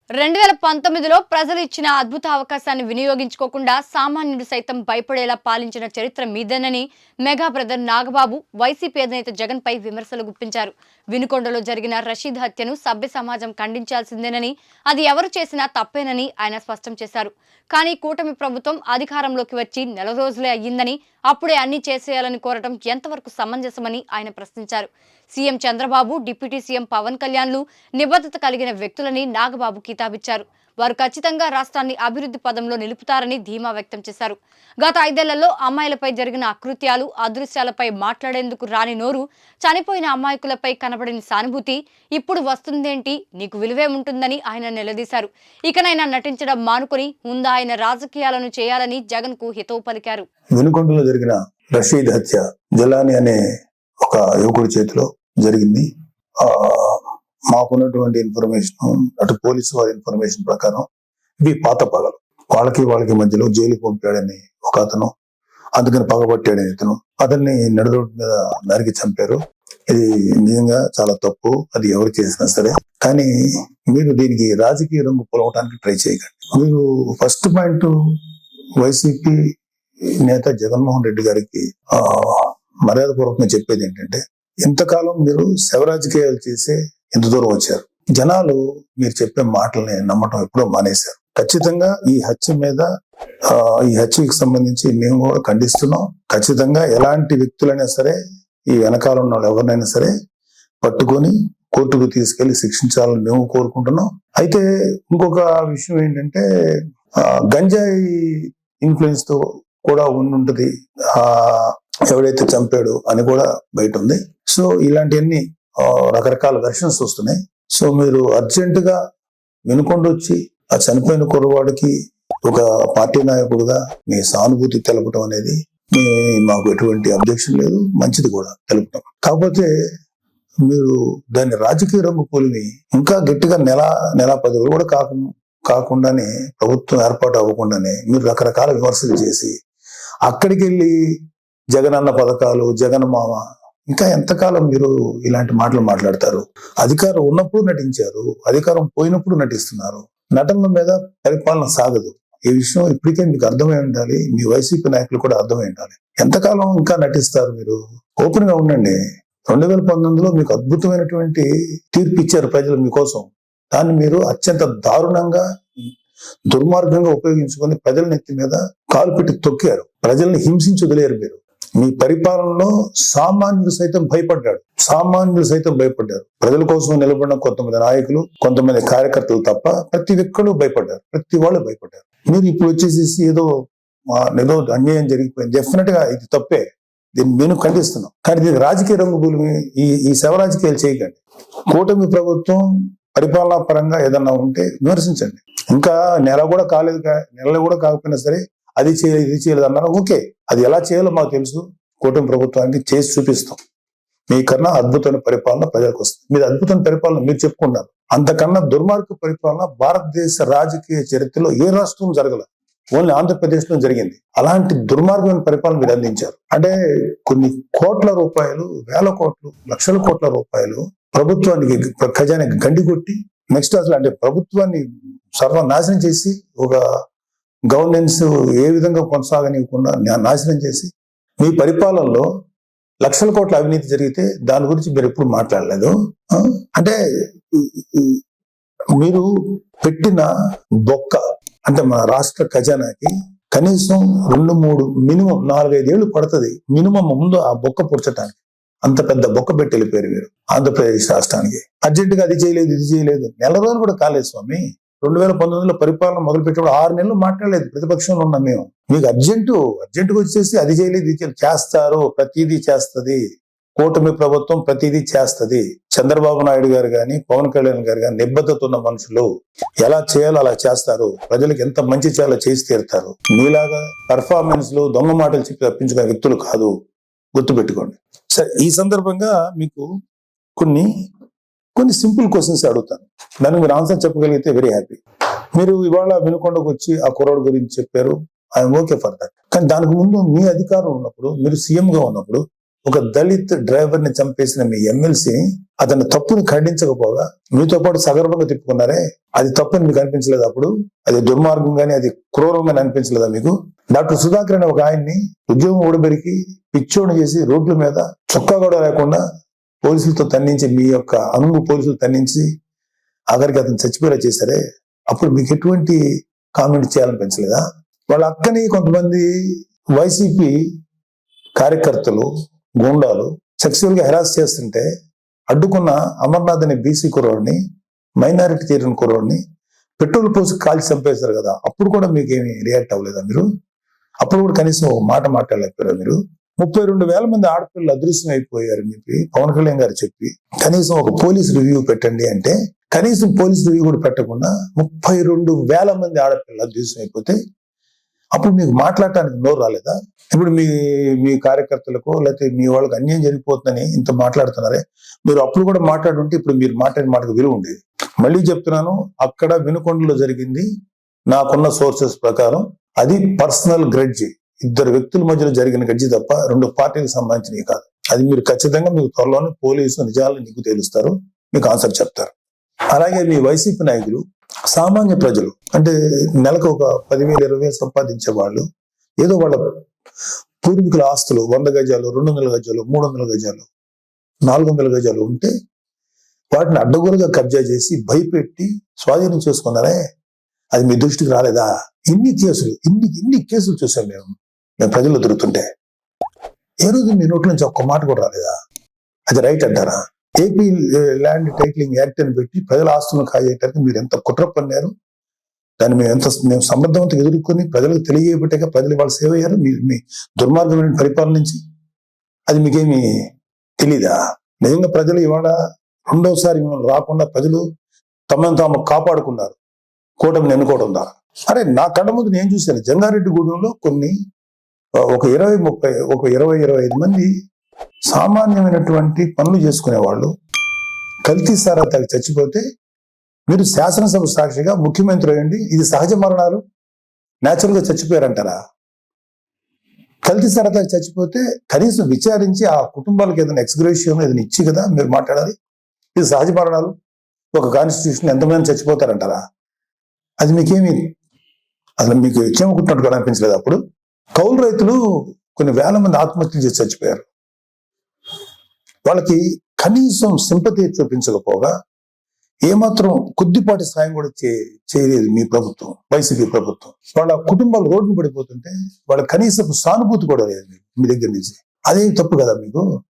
2019లో ప్రజలు ఇచ్చిన అద్భుత అవకాశాన్ని వినియోగించుకోకుండా సామాన్యుడు సైతం భయపడేలా పాలించిన చరిత్ర మీదేనని మెగా బ్రదర్ నాగబాబు వైసీపీ అధినేత జగన్ పై విమర్శలు గుప్పించారు. వినుకొండలో జరిగిన రషీద్ హత్యను సభ్య సమాజం ఖండించాల్సిందేనని, అది ఎవరు చేసినా తప్పేనని ఆయన స్పష్టం చేశారు. కానీ కూటమి ప్రభుత్వం అధికారంలోకి వచ్చి నెల రోజులే అయ్యిందని, అప్పుడే అన్ని చేసేయాలని కోరటం ఎంతవరకు సమంజసమని ఆయన ప్రశ్నించారు. CM Chandrababu, deputy CM Pawan కళ్యాణ్లు నిబద్ధత కలిగిన వ్యక్తులని నాగబాబు కితాబిచ్చారు. వారు ఖచ్చితంగా రాష్ట్రాన్ని అభివృద్ధి పదంలో నిలుపుతారని ధీమా వ్యక్తం చేశారు. గత 5 ఏళ్లలో అమ్మాయిలపై జరిగిన అకృత్యాలు, అదృశ్యాలపై మాట్లాడేందుకు రాని నోరు, చనిపోయిన అమాయకులపై కనబడని సానుభూతి ఇప్పుడు వస్తుందేంటి, నీకు విలువే ఉంటుందని ఆయన నిలదీశారు. ఇకనైనా నటించడం మానుకొని ముందు ఆయన రాజకీయాలను చేయాలని జగన్ కు హితవు పలికారు. వినుకొండలో జరిగిన రషీద్ హత్య జలాని అనే ఒక యువకుడి చేతిలో జరిగింది. మాకున్నటువంటి ఇన్ఫర్మేషన్, అటు పోలీసు వారి ఇన్ఫర్మేషన్ ప్రకారం ఇవి పాత పగలు. వాళ్ళకి మధ్యలో జైలుకి పంపాడని ఒక అతను, అందుకని పగబట్టాడని ఇతను, అతన్ని నడురోడ్డు మీద నరికి చంపారు. ఇది నిజంగా చాలా తప్పు, అది ఎవరు చేసినా సరే. కానీ మీరు దీనికి రాజకీయ రంగు పొలవటానికి ట్రై చేయకండి. మీరు ఫస్ట్ పాయింట్, వైసీపీ నేత జగన్మోహన్ రెడ్డి గారికి మర్యాదపూర్వకంగా చెప్పేది ఏంటంటే, ఇంతకాలం మీరు శవ రాజకీయాలు చేసే ఎంత దూరం వచ్చారు. జనాలు మీరు చెప్పే మాటల్ని నమ్మటం ఎప్పుడో మానేశారు. ఖచ్చితంగా ఈ హత్యకి సంబంధించి మేము కూడా ఖండిస్తున్నాం. ఖచ్చితంగా ఎలాంటి వ్యక్తులైనా సరే, ఈ వెనకాల ఉన్న వాళ్ళు ఎవరినైనా సరే పట్టుకొని కోర్టుకు తీసుకెళ్లి శిక్షించాలని మేము కోరుకుంటున్నాం. అయితే ఇంకొక విషయం ఏంటంటే, గంజాయి ఇన్ఫ్లుయెన్స్ తో కూడా ఉండుంటది ఎవడైతే చంపాడు అని కూడా బయట ఉంది. సో ఇలాంటివన్నీ రకరకాల వెర్షన్స్ వస్తున్నాయి. సో మీరు అర్జెంటుగా వినుకొండ వచ్చి ఆ చనిపోయిన కుర్రవాడికి ఒక పార్టీ నాయకుడుగా మీ సానుభూతి తెలపడం అనేది మాకు ఎటువంటి అబ్జెక్షన్ లేదు, మంచిది కూడా తెలుపుతాం. కాకపోతే మీరు దాన్ని రాజకీయ రంగు పోలిని ఇంకా గట్టిగా నెల 10 రోజులు కూడా కాకుండానే, ప్రభుత్వం ఏర్పాటు అవ్వకుండానే మీరు రకరకాల విమర్శలు చేసి అక్కడికి వెళ్ళి జగనన్న పథకాలు, జగన్ మామ, ఇంకా ఎంతకాలం మీరు ఇలాంటి మాటలు మాట్లాడతారు? అధికారం ఉన్నప్పుడు నటించారు, అధికారం పోయినప్పుడు నటిస్తున్నారు. నటనల మీద పరిపాలన సాగదు. ఈ విషయం ఇప్పటికే మీకు అర్థమై ఉండాలి, మీ వైసీపీ నాయకులు కూడా అర్థమై ఉండాలి. ఎంతకాలం ఇంకా నటిస్తారు? మీరు ఓపెన్ గా ఉండండి. 2019లో మీకు అద్భుతమైనటువంటి తీర్పు ఇచ్చారు ప్రజలు మీకోసం. దాన్ని మీరు అత్యంత దారుణంగా, దుర్మార్గంగా ఉపయోగించుకొని ప్రజల నెత్తి మీద కాలు పెట్టి తొక్కారు. ప్రజల్ని హింసించి వదిలేరు మీరు. మీ పరిపాలనలో సామాన్యులు సైతం భయపడ్డారు. ప్రజల కోసం నిలబడిన కొంతమంది నాయకులు, కొంతమంది కార్యకర్తలు తప్ప ప్రతి ఒక్కరు భయపడ్డారు. ప్రతి వాళ్ళు భయపడ్డారు. మీరు ఇప్పుడు వచ్చేసేసి ఏదో అన్యాయం జరిగిపోయింది, డెఫినెట్ గా ఇది తప్పే, దీన్ని మేము ఖండిస్తున్నాం. కానీ దీనికి రాజకీయ రంగు భూమి, ఈ శవ రాజకీయాలు చేయకండి. కూటమి ప్రభుత్వం పరిపాలనా పరంగా ఏదన్నా ఉంటే విమర్శించండి. ఇంకా నెల కూడా కాకపోయినా సరే అది చేయలేదు, ఇది చేయలేదు అన్నారు. ఓకే, అది ఎలా చేయాలో మాకు తెలుసు. కూటమి ప్రభుత్వానికి చేసి చూపిస్తాం. మీకన్నా అద్భుతమైన పరిపాలన ప్రజలకు వస్తుంది. మీరు అద్భుతమైన పరిపాలన మీరు చెప్పుకున్నారు. అంతకన్నా దుర్మార్గ పరిపాలన భారతదేశ రాజకీయ చరిత్రలో ఏ రాష్ట్రం జరగల, ఓన్లీ ఆంధ్రప్రదేశ్ లో జరిగింది. అలాంటి దుర్మార్గమైన పరిపాలన మీరు అందించారు. అంటే కొన్ని కోట్ల రూపాయలు, వేల కోట్లు, లక్షల కోట్ల రూపాయలు ప్రభుత్వానికి, ఖజానాకి గండి కొట్టి, నెక్స్ట్ అసలు అంటే ప్రభుత్వాన్ని సర్వనాశనం చేసి, ఒక గవర్నెన్స్ ఏ విధంగా కొనసాగనివ్వకుండా నాశనం చేసి, మీ పరిపాలనలో లక్షల కోట్ల అవినీతి జరిగితే దాని గురించి మీరు ఎప్పుడు మాట్లాడలేదు. అంటే మీరు పెట్టిన బొక్క, అంటే మన రాష్ట్ర ఖజానాకి కనీసం 2-3 మినిమం 4-5 ఏళ్ళు పడుతుంది మినిమం ముందు ఆ బొక్క పుడ్చడానికి. అంత పెద్ద బొక్క పెట్టి వెళ్ళిపోయారు మీరు ఆంధ్రప్రదేశ్ రాష్ట్రానికి. అర్జెంటుగా అది చేయలేదు, ఇది చేయలేదు. నెల రోజులు కూడా కాలేదు స్వామి. 2019లో పరిపాలన మొదలు పెట్టినప్పుడు 6 నెలలు మాట్లాడలేదు. ప్రతిపక్షంలో ఉన్నాం మేము. మీకు అర్జెంటుగా వచ్చేసి అది చేయలేదు, ఇది చేస్తారు. ప్రతిదీ చేస్తుంది కూటమి ప్రభుత్వం, ప్రతిదీ చేస్తుంది. చంద్రబాబు నాయుడు గారు కానీ, పవన్ కళ్యాణ్ గారు కానీ నిబద్ధత ఉన్న మనుషులు. ఎలా చేయాలో అలా చేస్తారు. ప్రజలకు ఎంత మంచి చేయాలో చేసి తీరుతారు. మీలాగా పర్ఫార్మెన్స్ లో దొంగ మాటలు చెప్పి తప్పించుకునే వ్యక్తులు కాదు, గుర్తుపెట్టుకోండి. సరే, ఈ సందర్భంగా మీకు కొన్ని సింపుల్ క్వశ్చన్స్ అడుగుతాను. దానికి మీరు ఆన్సర్ చెప్పగలిగితే వెరీ హ్యాపీ. మీరు ఇవాళ వినుకొండకు వచ్చి ఆ కుర్రాడు గురించి చెప్పారు, ఐఎమ్ ఓకే ఫర్ దట్. కానీ దానికి ముందు మీ అధికారం ఉన్నప్పుడు, మీరు సీఎం గా ఉన్నప్పుడు ఒక దళిత్ డ్రైవర్ ని చంపేసిన మీ ఎమ్మెల్సీని అతని తప్పుని ఖండించకపోగా మీతో పాటు సగర్వంగా తిప్పుకున్నారే, అది తప్పని మీకు అనిపించలేదు? అప్పుడు అది దుర్మార్గంగానే, అది క్రూరంగానే అనిపించలేదా మీకు? డాక్టర్ సుధాకర్ అనే ఒక ఆయన్ని ఉద్యోగం ఊడబెరికి పిచ్చోడు చేసి రోడ్ల మీద చొక్కా కూడా లేకుండా పోలీసులతో తన్నించి, మీ యొక్క అనుగు పోలీసులు తన్నించి ఆఖరికి అతను చచ్చిపోయేలా చేశారే, అప్పుడు మీకు ఎటువంటి కామెంట్ చేయాలనిపించలేదా? వాళ్ళ అక్కని కొంతమంది వైసీపీ కార్యకర్తలు, గూండాలు సెక్సువల్ గా హెరాస్ చేస్తుంటే అడ్డుకున్న అమర్నాథ్ అనే బీసీ కుర్రోడిని, మైనారిటీ చేరిన కుర్రోడిని పెట్రోల్ పోసి కాల్చి చంపేశారు కదా, అప్పుడు కూడా మీకు ఏమి రియాక్ట్ అవ్వలేదా మీరు? అప్పుడు కూడా కనీసం ఒక మాట మాట్లాడలేకపోయారా మీరు? 32,000 మంది ఆడపిల్లలు అదృశ్యం అయిపోయారని చెప్పి పవన్ కళ్యాణ్ గారు చెప్పి కనీసం ఒక పోలీస్ రివ్యూ పెట్టండి అంటే కనీసం పోలీస్ రివ్యూ కూడా పెట్టకుండా 32,000 మంది ఆడపిల్లలు అదృశ్యం అయిపోతే అప్పుడు మీకు మాట్లాడటానికి నోరు రాలేదా? ఇప్పుడు మీ కార్యకర్తలకు లేకపోతే మీ వాళ్ళకి అన్యాయం జరిగిపోతుందని ఇంత మాట్లాడుతున్నారే, మీరు అప్పుడు కూడా మాట్లాడుంటే ఇప్పుడు మీరు మాట్లాడిన మాటకు విలువ ఉండేది. మళ్ళీ చెప్తున్నాను, అక్కడ వినుకొండలో జరిగింది నాకున్న సోర్సెస్ ప్రకారం అది పర్సనల్ గ్రడ్జి, ఇద్దరు వ్యక్తుల మధ్యలో జరిగిన గడ్జి తప్ప 2 పార్టీలకు సంబంధించినవి కాదు. అది మీరు ఖచ్చితంగా మీకు త్వరలోనే పోలీసు నిజాలు నీకు తెలుస్తారు, మీకు ఆన్సర్ చెప్తారు. అలాగే మీ వైసీపీ నాయకులు సామాన్య ప్రజలు అంటే నెలకు ఒక 10,000 20,000 సంపాదించే వాళ్ళు ఏదో వాళ్ళ పూర్వీకుల ఆస్తులు 100 గజాలు 200 గజాలు 300 గజాలు 400 గజాలు ఉంటే వాటిని అడ్డగోలుగా కబ్జా చేసి భయపెట్టి స్వాధీనం చేసుకున్నారే, అది మీ దృష్టికి రాలేదా? ఇన్ని కేసులు చూసాం మేము ప్రజలు దొరుకుతుంటే. ఏ రోజు మీ నోట్ల నుంచి ఒక్క మాట కూడా రాలేదా? అది రైట్ అంటారా? ఏపీ ల్యాండ్ టైటిలింగ్ యాక్ట్ అని పెట్టి ప్రజల ఆస్తులను కాజేయడానికి మీరు ఎంత కుట్ర పన్నారు, దాన్ని మేము సమర్థవంతంగా ఎదుర్కొని ప్రజలకు తెలియబెట్టాక ప్రజలు వాళ్ళు సేవ అయ్యారు మీ దుర్మార్గమైన పరిపాలన నుంచి. అది మీకేమి తెలీదా? నిజంగా ప్రజలు ఇవాళ రెండోసారి రాకుండా ప్రజలు తమను తాము కాపాడుకున్నారు కూటమిని ఎన్నుకోవడం ద్వారా. అరే నా కళ్ళ ముందు నేను చూశాను, జంగారెడ్డిగూడెంలో ఒక 20-25 మంది సామాన్యమైనటువంటి పనులు చేసుకునే వాళ్ళు కల్తీ సారా తాగి చచ్చిపోతే మీరు శాసనసభ సాక్షిగా ముఖ్యమంత్రి అయ్యండి ఇది సహజ మరణాలు, న్యాచురల్ గా చచ్చిపోయారంటారా? కల్తీ సారా తాగి చచ్చిపోతే కనీసం విచారించి ఆ కుటుంబాలకు ఏదైనా ఎక్స్గ్రేషియన్ ఏదైనా ఇచ్చి కదా మీరు మాట్లాడాలి. ఇది సహజ మరణాలు, ఒక కాన్స్టిట్యూషన్ ఎంతమంది చచ్చిపోతారంటారా? అది మీకేమి అసలు మీకు ఇచ్చేమనుకుంటున్నట్టు అనిపించలేదు? అప్పుడు కౌలు రైతులు కొన్ని వేల మంది ఆత్మహత్యలు చేసి చచ్చిపోయారు. వాళ్ళకి కనీసం సింపతి చూపించకపోగా ఏమాత్రం కొద్దిపాటి సాయం కూడా చేయలేదు మీ ప్రభుత్వం, వైసీపీ ప్రభుత్వం. వాళ్ళ కుటుంబాలు రోడ్డు పడిపోతుంటే వాళ్ళ కనీసం సానుభూతి కూడా లేదు మీ దగ్గర నుంచి. అదే తప్పు కదా మీకు?